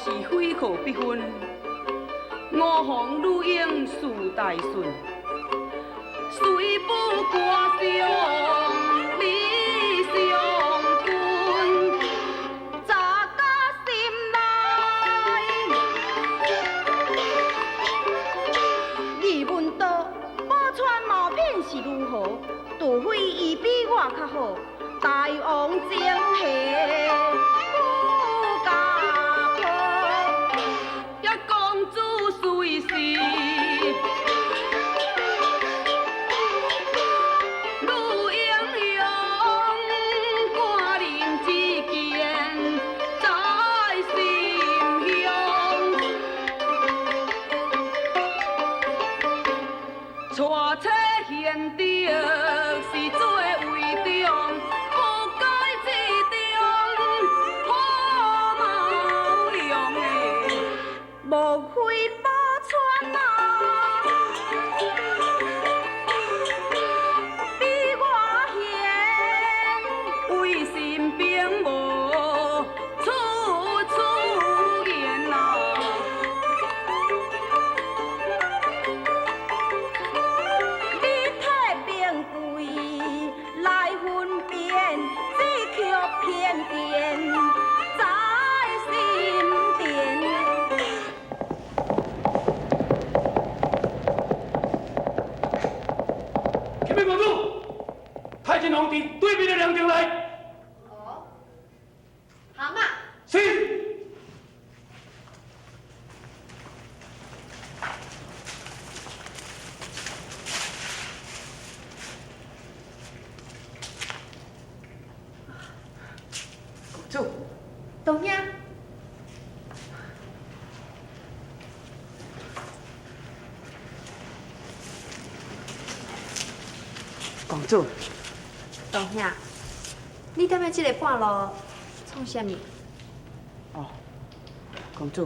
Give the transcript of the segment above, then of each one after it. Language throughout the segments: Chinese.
是非可不分。五皇女英树大顺，虽不挂上理上君，乍加心内疑问道：宝钏毛片是如何？除非伊比我较好，大王情系不家婆，一公主随是。娶妻贤弟是做为中，不该之中好毛量的，莫非宝钏啊？比我贤，为心并无处言啊。偏见在心田。启禀公主，太监皇帝对面的凉亭来。哦，好嘛。是。主，董兄，公主，董兄，你踮咧这个半路创啥物？哦，公主，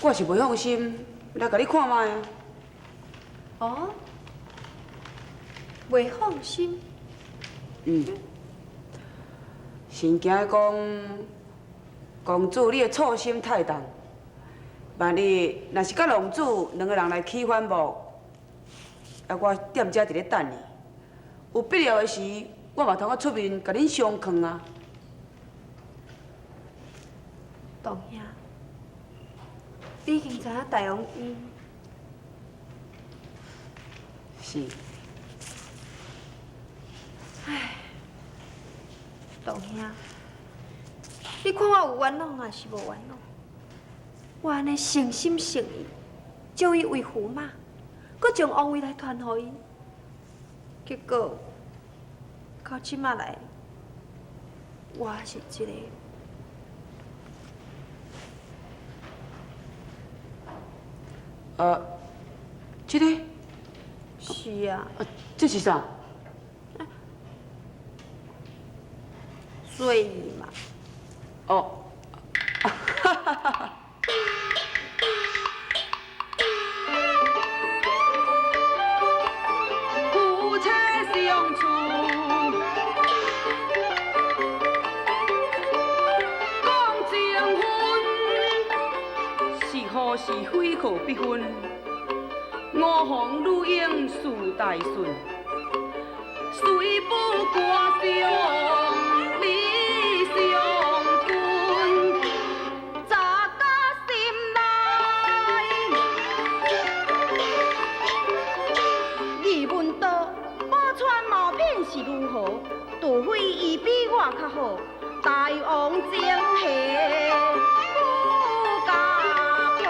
我是袂放心来甲你看卖啊。哦，袂放心。心惊讲，公主你的错心太重，万一若是甲龙主两个人来起反目，啊，我踮遮伫咧等你，有必要的时，我嘛通我出面甲恁相劝啊。董兄，你已经知影大王伊是。唉，董兄，你看我有冤枉还是无冤枉？我安尼诚心诚意招伊为驸马，搁将王位来传予伊，结果到即马来，我是一个。这个？是啊。这是啥？水泥嘛。哦。哈哈哈！夫妻相处，讲情分，是好是非可不分。五皇女英树大顺，虽不挂上理上君，乍加心内疑问道：宝钏毛片是如何？除非伊比我较好，大王情系不家婆，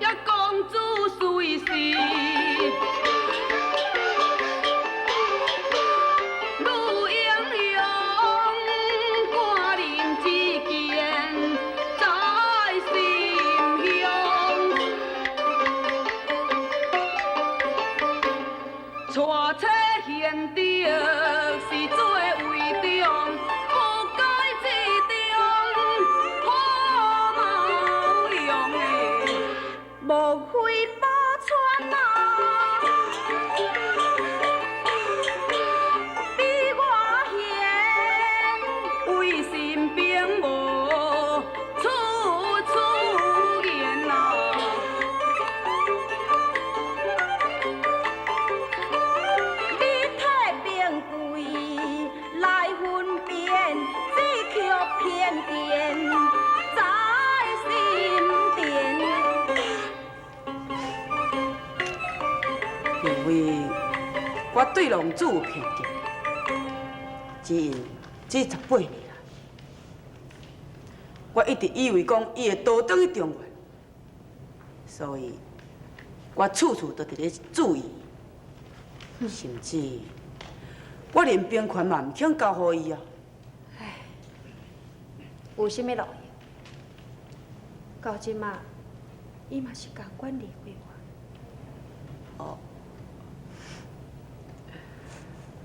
一公主随是。我对龙主有偏见，只因这18年啊，我一直以为讲伊会倒转去中原，所以我处处都伫咧注意，甚至我连兵权嘛唔肯交互伊啊。有啥物路用？到即马，伊嘛是共管离开我。哦，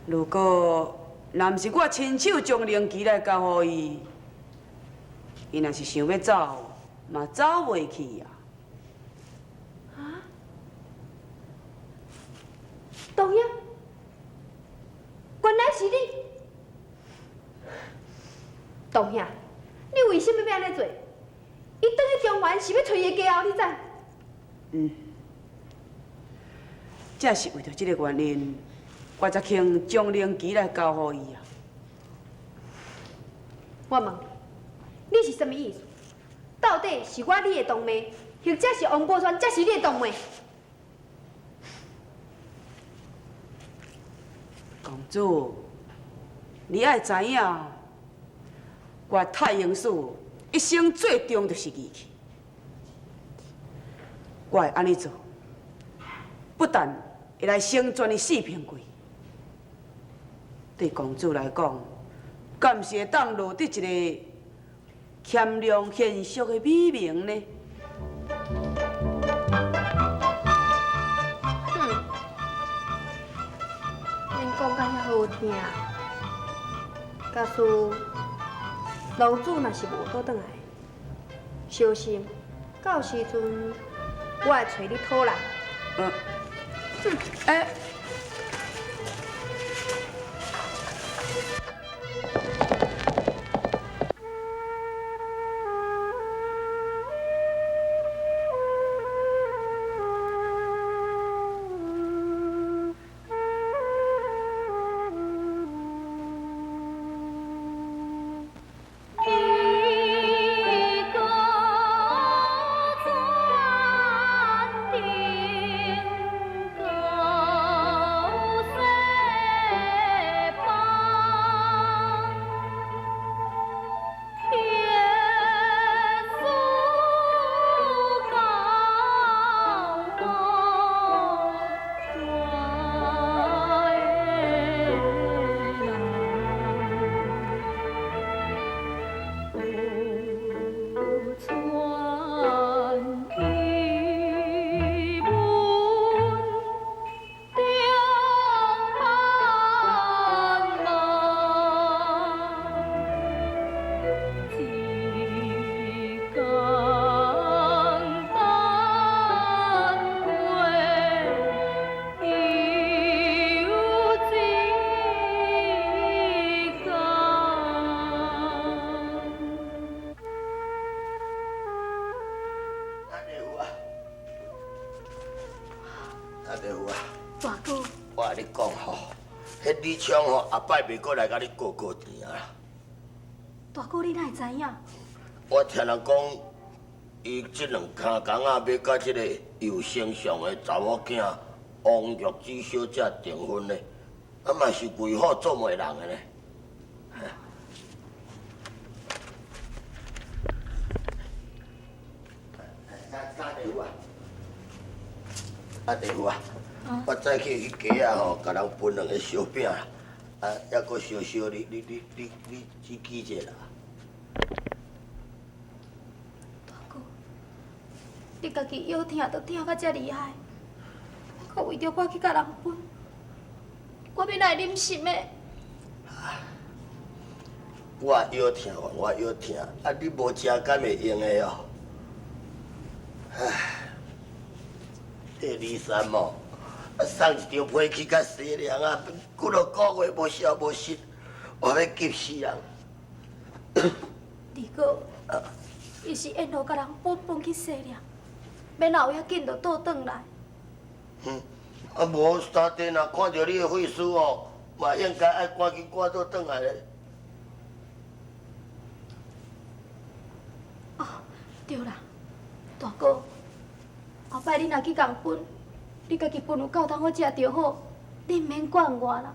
如果若毋是我亲手将灵旗来交互伊，伊若是想要走，嘛走袂去啊。啊？东阳，原来是你！东兄，你为什么要安尼做？伊转去中原是要找伊的家后，你知？正是为着这个原因，我才肯将灵旗来交互伊啊。我问你，你是什么意思？到底是我你的同妹，或者是王宝钏才是你的同妹？公主，你爱知影，我太英叔一生最重就是义气。我会安尼做，不但会来成全伊4平贵，对公主来讲，敢是会当落得一个谦良贤淑的美名呢？恁讲甲遐好听，假使楼主若是无倒转来，小心到时阵我会找你讨人。哎。大哥，我甲你讲吼，迄李昌吼后摆袂过来甲你过年啊！大哥，你哪会知影？我听人讲，伊这2工仔要甲这个有声相的查某囝王玉芝小姐订婚呢，啊嘛是为好做媒人的呢。地夫啊，我早起去街啊吼，甲人分2个烧饼啦，啊，还阁烧你只记者啦。大哥，你家己药疼都疼到遮厉害，可为着我去甲人分，我要来忍心的。我腰疼，我腰疼，啊，你无食敢会用的哦？唉。第2、3哦，送一条皮去甲西凉啊，几落个月无消无息，我要急死人。二哥，伊是沿路甲人分去西凉，免后遐紧就倒转来。啊无三弟若看到你的血丝哦，嘛应该爱赶紧赶倒转来咧。哦，对啦，大哥。后摆你若去共分，你家己分有够通好食就好，你唔免管我啦。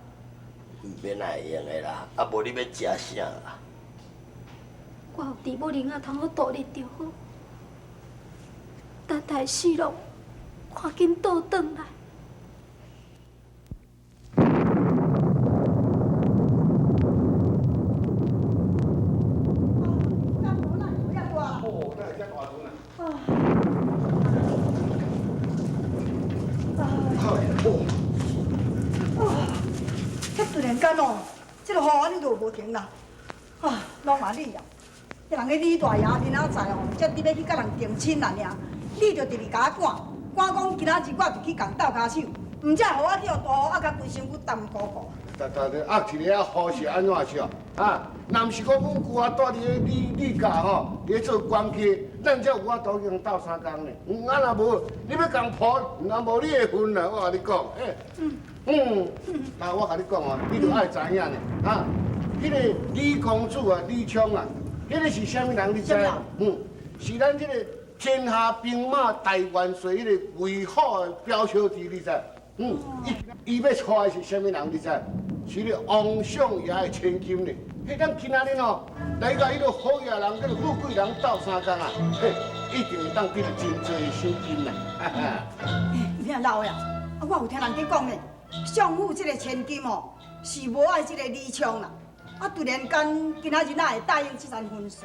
唔免会用的啦，啊无你要食啥啦？我有弟母灵啊，通好度日就好。等待死咯，赶紧倒转来。哦，那遮大船啊！这突然间哦，这个雨安尼落无停啦，啊，拢嘛你啊，迄人个李大爷天仔载哦，才伫要去甲人定亲啦尔，你就直直甲我赶讲今仔日我就去共斗骹手，毋则互我去互大雨啊，甲规身躯澹糊糊。但啊，一个雨是安怎是哦？啊，若毋是讲阮舅仔住伫咧李家吼，咧做官家，咱才有法度去斗相共呢。啊，若无，你要共抱，若无你会分啦。我甲你讲，那我甲你讲哦，你着爱知影呢。啊，迄个李公主啊，李昌啊，迄个是啥物人？你知影？是咱这个天下兵马大元帅迄个魏好的表小弟，你知？伊要娶的是啥物人？你知？是咧王相爷的千金呢。迄咱今仔日哦，来甲迄个好野人、迄个富贵人斗相共啊，嘿，一定会当得到真侪的赏金啦。你听老呀，啊，我有听人去讲呢，相府这个千金哦，是无爱这个李昌啦。啊，突然间今仔日哪会答应这场婚事？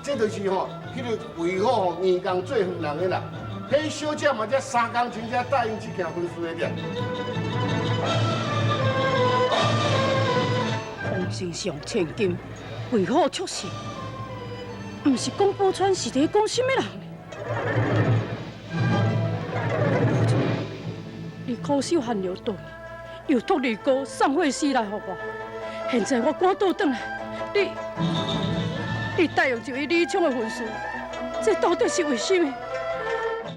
这就是吼，迄个为好年工做远人的啦。迄小姐嘛，才3工前才答应这件婚事的了。王丞相千金为何出事？毋是讲宝钏是伫讲什么人？你苦守汗流顿，又托二哥送货丝来互我，现在我赶倒转来，你答应就伊李昌的婚事，这到底是为什么？